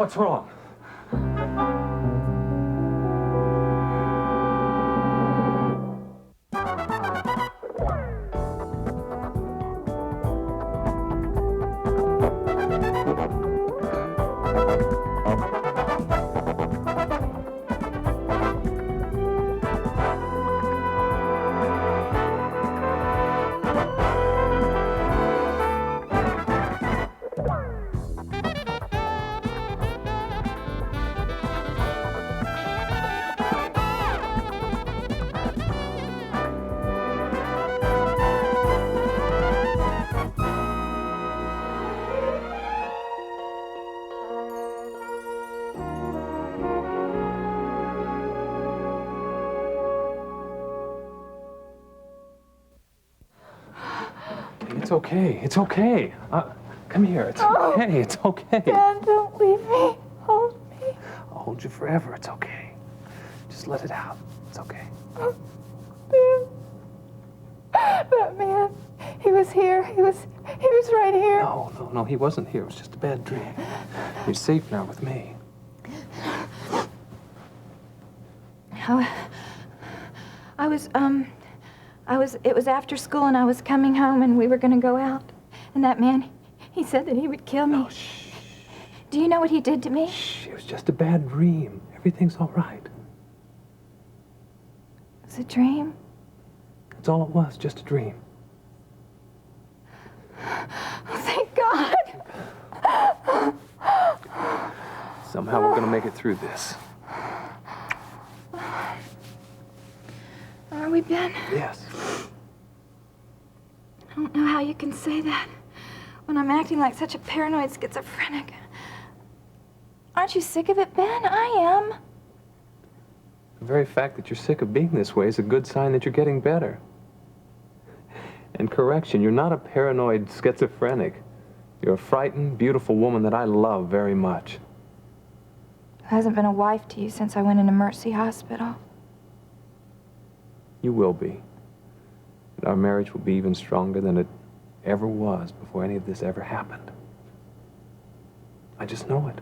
What's wrong? It's okay. It's okay. Come here. It's okay. It's okay. Dad, don't leave me. Hold me. I'll hold you forever. It's okay. Just let it out. It's okay. Dad. That man, he was here. He was right here. No, he wasn't here. It was just a bad dream. You're safe now with me. It was after school and I was coming home and we were going to go out. And that man, he said that he would kill me. Oh, shh. Do you know what he did to me? Shh, it was just a bad dream. Everything's all right. It was a dream. That's all it was, just a dream. Oh, thank God. Somehow we're going to make it through this. Are we, Ben? Yes. I don't know how you can say that when I'm acting like such a paranoid schizophrenic. Aren't you sick of it, Ben? I am. The very fact that you're sick of being this way is a good sign that you're getting better. And correction, you're not a paranoid schizophrenic. You're a frightened, beautiful woman that I love very much. I hasn't been a wife to you since I went into Mercy Hospital. You will be. And our marriage will be even stronger than it ever was before any of this ever happened. I just know it.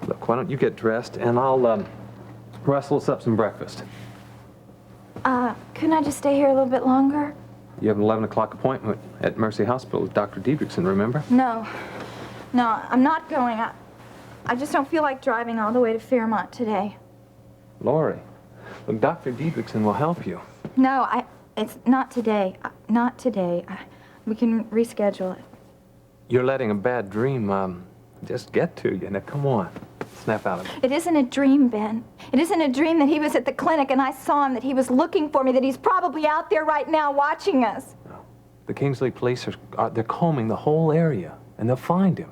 Look, why don't you get dressed and I'll rustle us up some breakfast. Couldn't I just stay here a little bit longer? You have an 11 o'clock appointment at Mercy Hospital with Dr. Davidsons, remember? No, I'm not going. I just don't feel like driving all the way to Fairmont today. Lori, look, Dr. Davidsons will help you. No, it's not today. Not today. We can reschedule it. You're letting a bad dream, just get to you. Now, come on. Snap out of it. It isn't a dream, Ben. It isn't a dream that he was at the clinic and I saw him, that he was looking for me, that he's probably out there right now watching us. No. The Kingsley police they're combing the whole area, and they'll find him.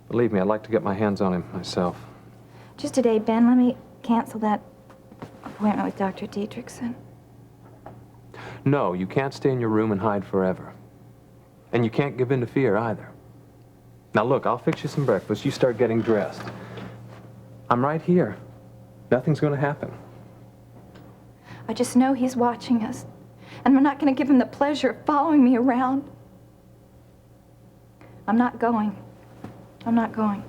Believe me, I'd like to get my hands on him myself. Just today, Ben, let me cancel that appointment with Dr. Davidson. No, you can't stay in your room and hide forever. And you can't give in to fear either. Now look, I'll fix you some breakfast. You start getting dressed. I'm right here. Nothing's going to happen. I just know he's watching us. And we're not going to give him the pleasure of following me around. I'm not going. I'm not going.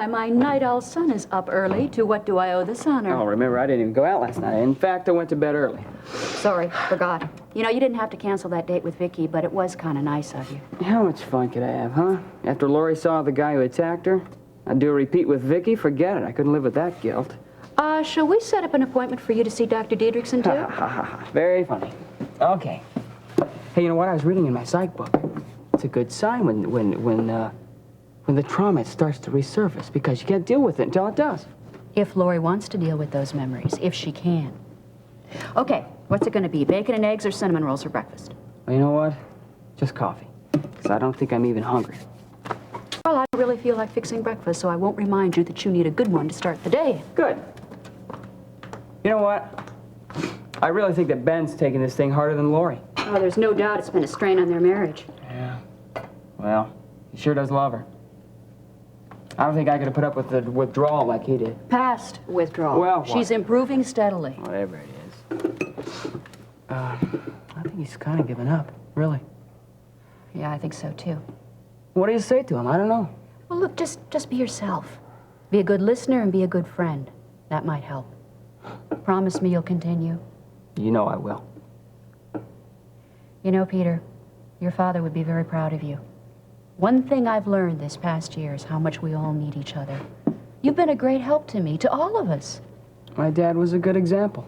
My night owl son is up early. To what do I owe this honor? Oh, remember, I didn't even go out last night. In fact, I went to bed early. Sorry, forgot. You know, you didn't have to cancel that date with Vicky, but it was kind of nice of you. How much fun could I have, huh? After Lori saw the guy who attacked her, I'd do a repeat with Vicky? Forget it. I couldn't live with that guilt. Shall we set up an appointment for you to see Dr. Davidson, too? Ha, ha, ha, ha. Very funny. Okay. Hey, you know what? I was reading in my psych book. It's a good sign when the trauma starts to resurface, because you can't deal with it until it does. If Lori wants to deal with those memories, if she can. Okay, what's it going to be? Bacon and eggs or cinnamon rolls for breakfast? Well, you know what? Just coffee. Because I don't think I'm even hungry. Well, I don't really feel like fixing breakfast, so I won't remind you that you need a good one to start the day. Good. You know what? I really think that Ben's taking this thing harder than Lori. Oh, there's no doubt it's been a strain on their marriage. Yeah. Well, he sure does love her. I don't think I could have put up with the withdrawal like he did. Past withdrawal. Well, she's improving steadily. Whatever it is. I think he's kind of given up, really. Yeah, I think so too. What do you say to him? I don't know. Well, look, just be yourself. Be a good listener and be a good friend. That might help. Promise me you'll continue. You know I will. You know, Peter, your father would be very proud of you. One thing I've learned this past year is how much we all need each other. You've been a great help to me, to all of us. My dad was a good example.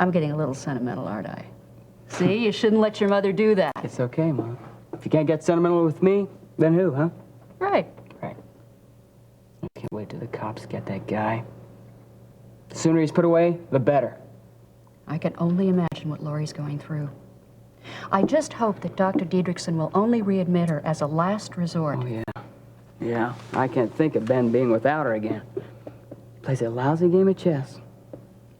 I'm getting a little sentimental, aren't I? See, you shouldn't let your mother do that. It's okay, Mom. If you can't get sentimental with me, then who, huh? Right. Right. I can't wait till the cops get that guy. The sooner he's put away, the better. I can only imagine what Laurie's going through. I just hope that Dr. Davidson will only readmit her as a last resort. Oh, yeah. Yeah, I can't think of Ben being without her again. Plays a lousy game of chess.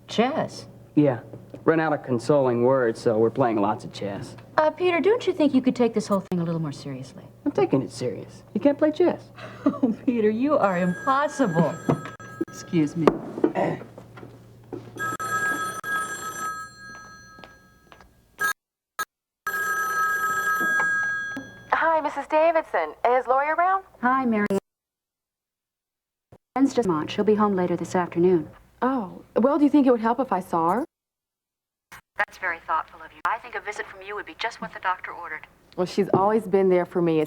Chess? Yeah. Run out of consoling words, so we're playing lots of chess. Peter, don't you think you could take this whole thing a little more seriously? I'm taking it serious. You can't play chess. Oh, Peter, you are impossible. Excuse me. Hi, Mrs. Davidson. Is Lori around? Hi, Mary. Ben's just on. She'll be home later this afternoon. Oh, well, do you think it would help if I saw her? That's very thoughtful of you. I think a visit from you would be just what the doctor ordered. Well, she's always been there for me.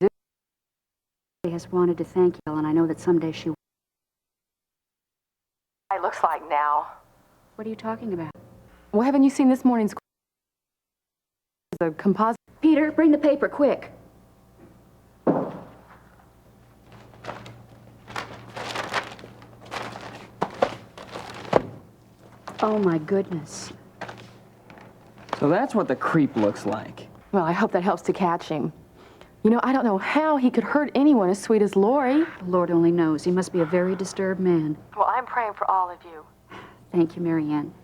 She has wanted to thank you, and I know that someday she will. It looks like now. What are you talking about? Well, haven't you seen this morning's the composite? Peter, bring the paper, quick. Oh, my goodness. So that's what the creep looks like. Well, I hope that helps to catch him. You know, I don't know how he could hurt anyone as sweet as Lori. The Lord only knows. He must be a very disturbed man. Well, I'm praying for all of you. Thank you, Mary Ann.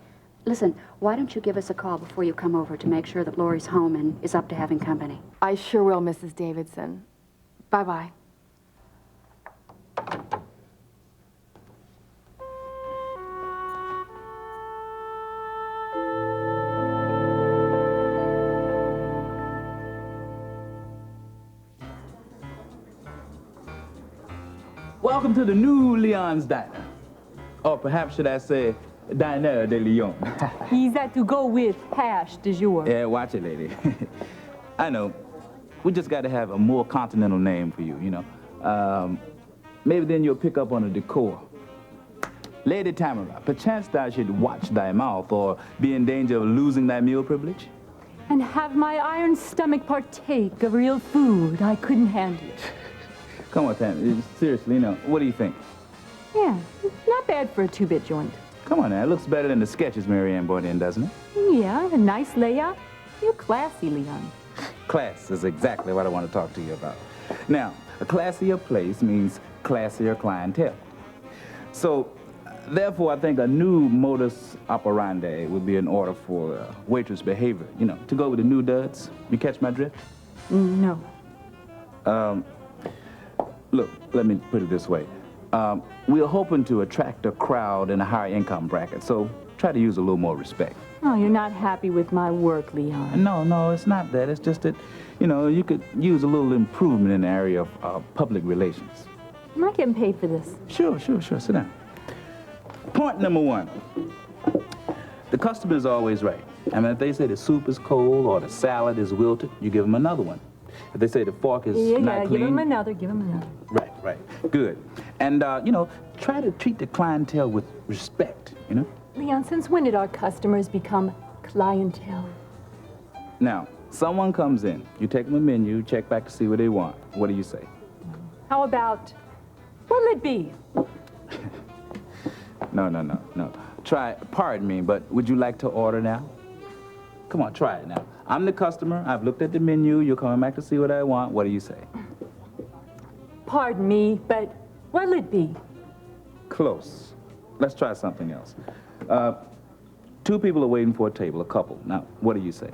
Listen, why don't you give us a call before you come over to make sure that Lori's home and is up to having company? I sure will, Mrs. Davidson. Bye-bye. Welcome to the new Leon's Diner. Or perhaps should I say, Diner de Leon. Is that to go with hash du jour? Yeah, watch it, lady. I know. We just got to have a more continental name for you, you know. Maybe then you'll pick up on the decor. Lady Tamara, perchance thou should watch thy mouth or be in danger of losing thy meal privilege. And have my iron stomach partake of real food. I couldn't handle it. Come on, Tam. Seriously, you know, what do you think? Yeah, not bad for a two-bit joint. Come on now, it looks better than the sketches Mary Ann brought in, doesn't it? Yeah, a nice layout. You're classy, Leon. Class is exactly what I want to talk to you about. Now, a classier place means classier clientele. So, therefore, I think a new modus operandi would be in order for waitress behavior, you know, to go with the new duds. You catch my drift? No. Look, let me put it this way. We're hoping to attract a crowd in a higher income bracket, so try to use a little more respect. Oh, you're not happy with my work, Leon. No, it's not that. It's just that, you know, you could use a little improvement in the area of public relations. Am I getting paid for this? Sure. Sit down. Point number one. The customer is always right. I mean, if they say the soup is cold or the salad is wilted, you give them another one. If they say the fork is not clean... give him another, give him another. Right. Good. And, you know, try to treat the clientele with respect, you know? Leon, since when did our customers become clientele? Now, someone comes in, you take them a menu, check back to see what they want. What do you say? How about, what'll it be? No. Pardon me, but would you like to order now? Come on, try it now. I'm the customer. I've looked at the menu. You're coming back to see what I want. What do you say? Pardon me, but what'll it be? Close. let's try something else. Two people are waiting for a table, a couple. Now, what do you say?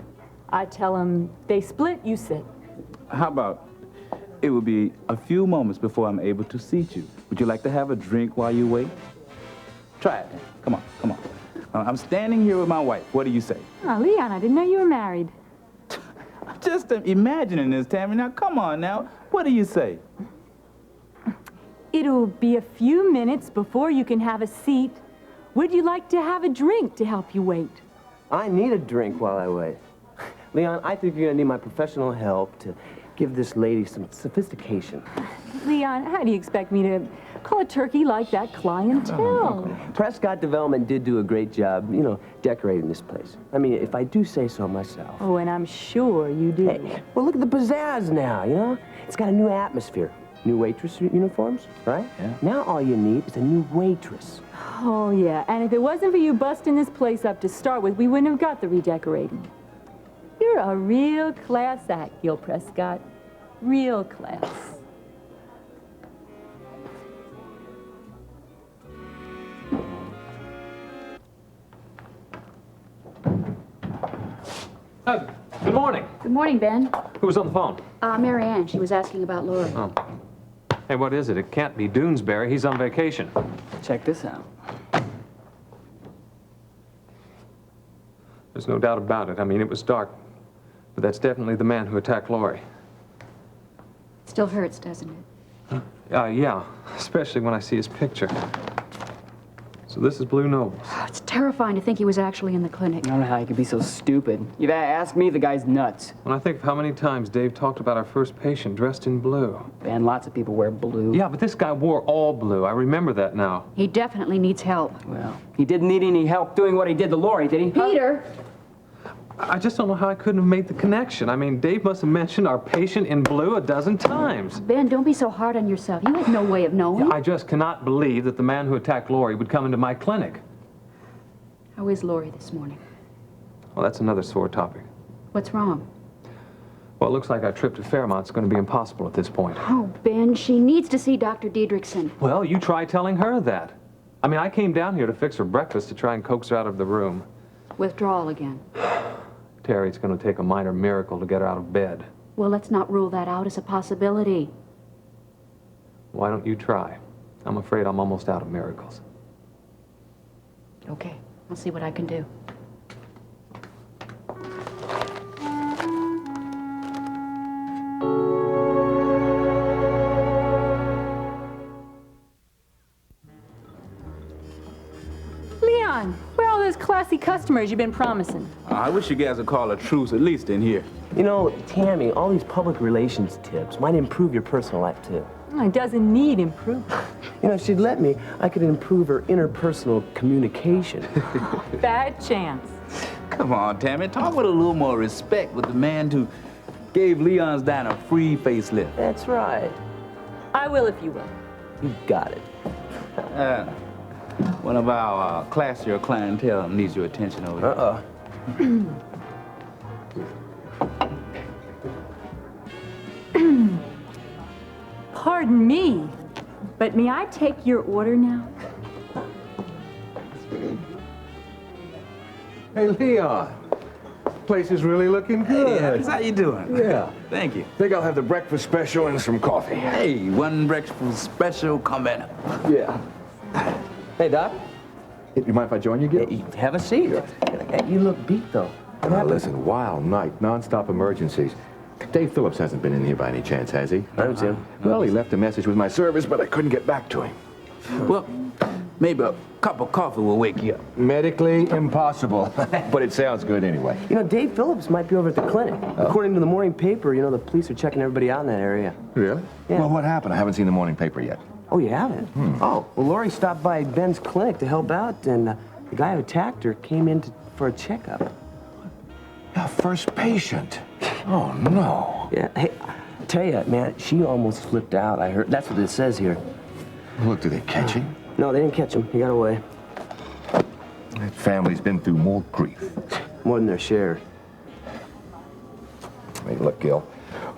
I tell them they split, you sit. How about it will be a few moments before I'm able to seat you. Would you like to have a drink while you wait? Try it. Come on, come on. I'm standing here with my wife. What do you say? Oh, Leon, I didn't know you were married. I'm just imagining this, Tammy. Now, come on now. What do you say? It'll be a few minutes before you can have a seat. Would you like to have a drink to help you wait? I need a drink while I wait. Leon, I think you're gonna need my professional help to give this lady some sophistication. Leon, how do you expect me to call a turkey like that clientele? Prescott Development did do a great job, you know, decorating this place. I mean, if I do say so myself. Oh, and I'm sure you do. Hey, well, look at the pizzazz now, you know? It's got a new atmosphere. New waitress uniforms, right? Yeah. Now all you need is a new waitress. Oh, yeah, and if it wasn't for you busting this place up to start with, we wouldn't have got the redecorating. You're a real class act, Gil Prescott. Real class. Good morning. Good morning, Ben. Who was on the phone? Mary Ann, she was asking about Lori. Oh. Hey, what is it? It can't be Doonesbury. He's on vacation. Check this out. There's no doubt about it. I mean, it was dark. But that's definitely the man who attacked Lori. Still hurts, doesn't it? Yeah, especially when I see his picture. So this is Blue Nobles. Oh, it's terrifying to think he was actually in the clinic. I don't know how you could be so stupid. You'd ask me, the guy's nuts. When I think of how many times Dave talked about our first patient dressed in blue. And lots of people wear blue. Yeah, but this guy wore all blue. I remember that now. He definitely needs help. Well, he didn't need any help doing what he did to Lori, did he? Peter! I just don't know how I couldn't have made the connection. I mean, Dave must have mentioned our patient in blue a dozen times. Ben, don't be so hard on yourself. You had no way of knowing. I just cannot believe that the man who attacked Lori would come into my clinic. How is Lori this morning? Well, that's another sore topic. What's wrong? Well, it looks like our trip to Fairmont's going to be impossible at this point. Oh, Ben, she needs to see Dr. Diedrichson. Well, you try telling her that. I mean, I came down here to fix her breakfast to try and coax her out of the room. Withdrawal again. Terry, it's going to take a minor miracle to get her out of bed. Well, let's not rule that out as a possibility. Why don't you try? I'm afraid I'm almost out of miracles. Okay, I'll see what I can do. Leon, where are all those classy customers you've been promising? I wish you guys would call a truce at least in here. You know, Tammy, all these public relations tips might improve your personal life, too. It doesn't need improvement. You know, if she'd let me, I could improve her interpersonal communication. Bad chance. Come on, Tammy. Talk with a little more respect with the man who gave Leon's diner a free facelift. That's right. I will if you will. You got it. One of our classier clientele needs your attention over here. Uh-oh. Pardon me, but may I take your order now? Hey, Leon. Place is really looking good. Hey, Alex, how you doing? Yeah. Thank you. Think I'll have the breakfast special and some coffee. Hey, one breakfast special coming up. Yeah. Hey, Doc. You mind if I join you, Gil? Hey, have a seat. Hey, you look beat, though. Now, listen, wild night, non-stop emergencies. Dave Phillips hasn't been in here by any chance, has he? I don't see him. Well, he left a message with my service, but I couldn't get back to him. Well, maybe a cup of coffee will wake you up. Medically impossible, but it sounds good anyway. You know, Dave Phillips might be over at the clinic. According to the morning paper, you know, the police are checking everybody out in that area. Really? Yeah. Well, what happened? I haven't seen the morning paper yet. Oh, you haven't? Oh, well, Lori stopped by Ben's clinic to help out, and the guy who attacked her came in for a checkup. Our first patient. Oh, no. Yeah, hey, I tell you, man, she almost flipped out. I heard. That's what it says here. Look, did they catch him? No, they didn't catch him. He got away. That family's been through more grief. More than their share. Hey, look, Gil,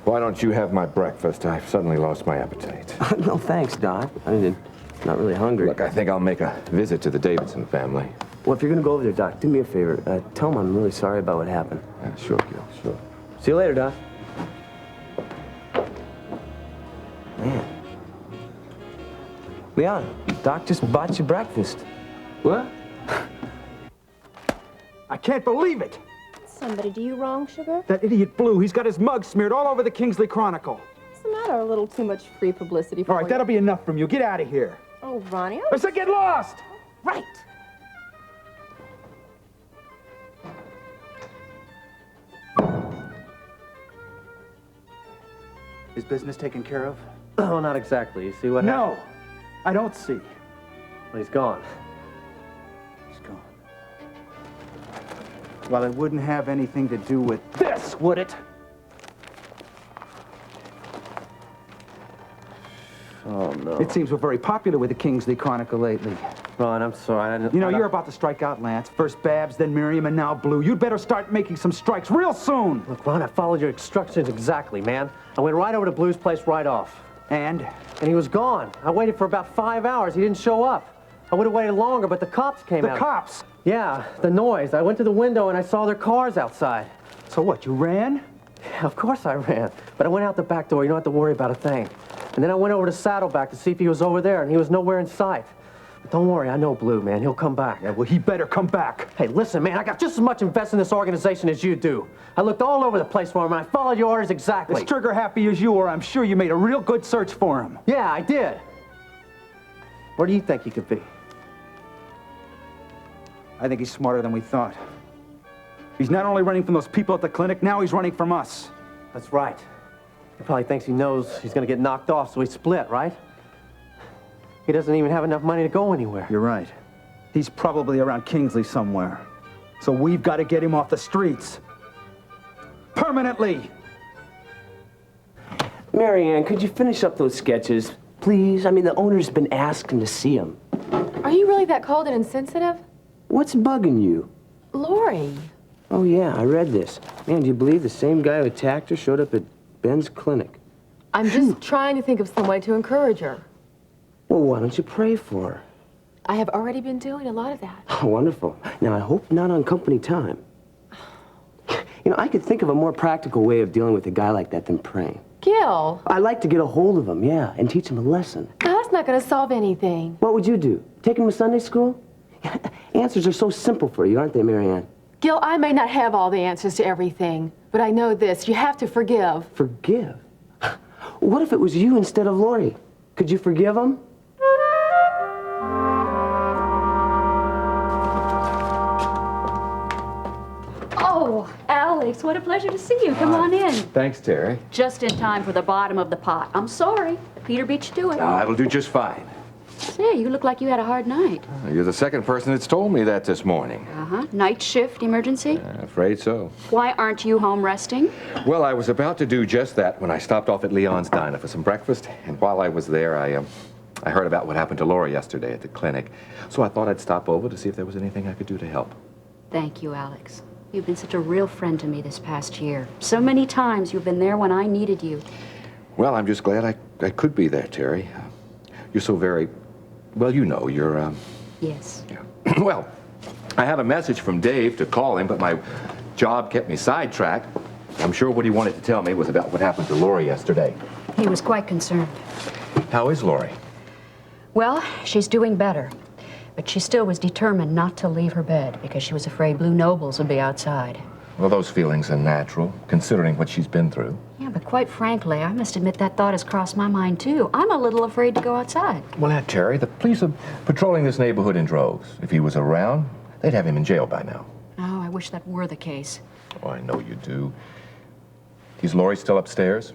why don't you have my breakfast? I've suddenly lost my appetite. No, thanks, Doc. I didn't Not really hungry. Look, I think I'll make a visit to the Davidson family. Well, if you're gonna go over there, Doc, do me a favor. Tell them I'm really sorry about what happened. Yeah, sure, Gil, sure. See you later, Doc. Man. Leon, Doc just bought you breakfast. What? I can't believe it! Somebody do you wrong, Sugar? That idiot Blue, he's got his mug smeared all over the Kingsley Chronicle. What's the matter? A little too much free publicity for All right, you. that'll be enough from you. Get out of here. Oh, Ronnie. I said get lost! Right. Is business taken care of? Oh, not exactly. You see what happened? No, I don't see. Well, he's gone. He's gone. Well, it wouldn't have anything to do with this, would it? Oh, no. It seems we're very popular with the Kingsley Chronicle lately. Ron, I'm sorry. I didn't... You know, you're about to strike out, Lance. First Babs, then Miriam, and now Blue. You'd better start making some strikes real soon. Look, Ron, I followed your instructions exactly, man. I went right over to Blue's place right off. And he was gone. I waited for about 5 hours. He didn't show up. I would have waited longer, but the cops came out. the cops? Yeah, the noise. I went to the window and I saw their cars outside. So what, you ran? Yeah, of course I ran. But I went out the back door. You don't have to worry about a thing. And then I went over to Saddleback to see if he was over there, and he was nowhere in sight. But don't worry, I know Blue, man. He'll come back. Yeah, well, he better come back. Hey, listen, man, I got just as much invested in this organization as you do. I looked all over the place for him, and I followed your orders exactly. As trigger happy as you are, I'm sure you made a real good search for him. Yeah, I did. Where do you think he could be? I think he's smarter than we thought. He's not only running from those people at the clinic, now he's running from us. That's right. He probably thinks he knows he's going to get knocked off, so he split, right? He doesn't even have enough money to go anywhere. You're right. He's probably around Kingsley somewhere. So we've got to get him off the streets. Permanently! Marianne, could you finish up those sketches, please? I mean, the owner's been asking to see them. Are you really that cold and insensitive? What's bugging you? Lori. Oh, yeah, I read this. Man, do you believe the same guy who attacked her showed up at Ben's clinic? I'm just trying to think of some way to encourage her. Well, why don't you pray for her? I have already been doing a lot of that. Oh, wonderful. Now, I hope not on company time. You know, I could think of a more practical way of dealing with a guy like that than praying. Gil. I'd like to get a hold of him, yeah, and teach him a lesson. That's not going to solve anything. What would you do? Take him to Sunday school? Answers are so simple for you, aren't they, Marianne? Gil, I may not have all the answers to everything, but I know this. You have to forgive. Forgive? What if it was you instead of Lori? Could you forgive him? Oh, Alex, what a pleasure to see you. Come on in. Thanks, Terry. Just in time for the bottom of the pot. I'm sorry. Peter beat you to it. That'll do just fine. Say, you look like you had a hard night. You're the second person that's told me that this morning. Uh-huh. Night shift emergency? Afraid so. Why aren't you home resting? Well, I was about to do just that when I stopped off at Leon's diner for some breakfast, and while I was there, I heard about what happened to Laura yesterday at the clinic. So I thought I'd stop over to see if there was anything I could do to help. Thank you, Alex. You've been such a real friend to me this past year. So many times you've been there when I needed you. Well, I'm just glad I could be there, Terry. You're so very... Well, you know, you're, Yes. Yeah. Well, I had a message from Dave to call him, but my job kept me sidetracked. I'm sure what he wanted to tell me was about what happened to Lori yesterday. He was quite concerned. How is Lori? Well, she's doing better. But she still was determined not to leave her bed because she was afraid Blue Nobles would be outside. Well, those feelings are natural, considering what she's been through. Yeah, but quite frankly, I must admit that thought has crossed my mind, too. I'm a little afraid to go outside. Well, now, Terry, the police are patrolling this neighborhood in droves. If he was around, they'd have him in jail by now. Oh, I wish that were the case. Oh, I know you do. Is Lori still upstairs?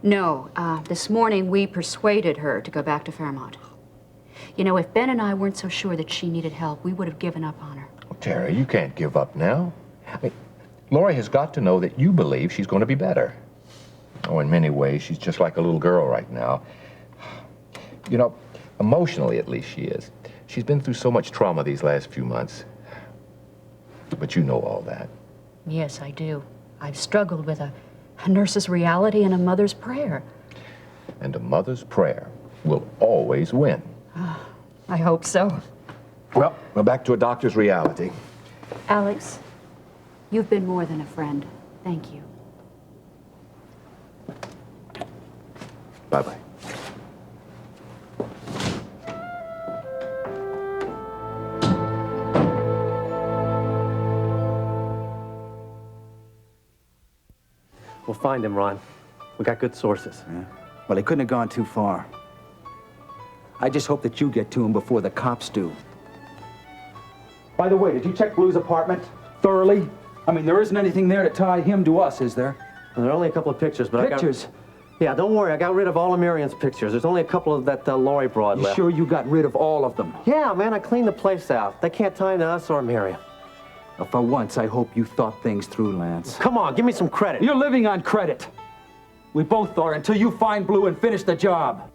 No, this morning we persuaded her to go back to Fairmont. You know, if Ben and I weren't so sure that she needed help, we would have given up on her. Well, Terry, you can't give up now. I mean, Lori has got to know that you believe she's going to be better. Oh, in many ways, she's just like a little girl right now. You know, emotionally at least she is. She's been through so much trauma these last few months. But you know all that. Yes, I do. I've struggled with a nurse's reality and a mother's prayer. And a mother's prayer will always win. Oh, I hope so. Well, we're back to a doctor's reality. Alex, you've been more than a friend. Thank you. Bye-bye. We'll find him, Ron. We got good sources. Yeah. Well, he couldn't have gone too far. I just hope that you get to him before the cops do. By the way, did you check Blue's apartment thoroughly? I mean, there isn't anything there to tie him to us, is there? Well, there are only a couple of pictures, but Pictures? Yeah, don't worry. I got rid of all of Marion's pictures. There's only a couple of that Lori broad You left. sure you got rid of all of them? Yeah, man, I cleaned the place out. They can't tie into us or Marion. Well, for once, I hope you thought things through, Lance. Come on, give me some credit. You're living on credit. We both are until you find Blue and finish the job.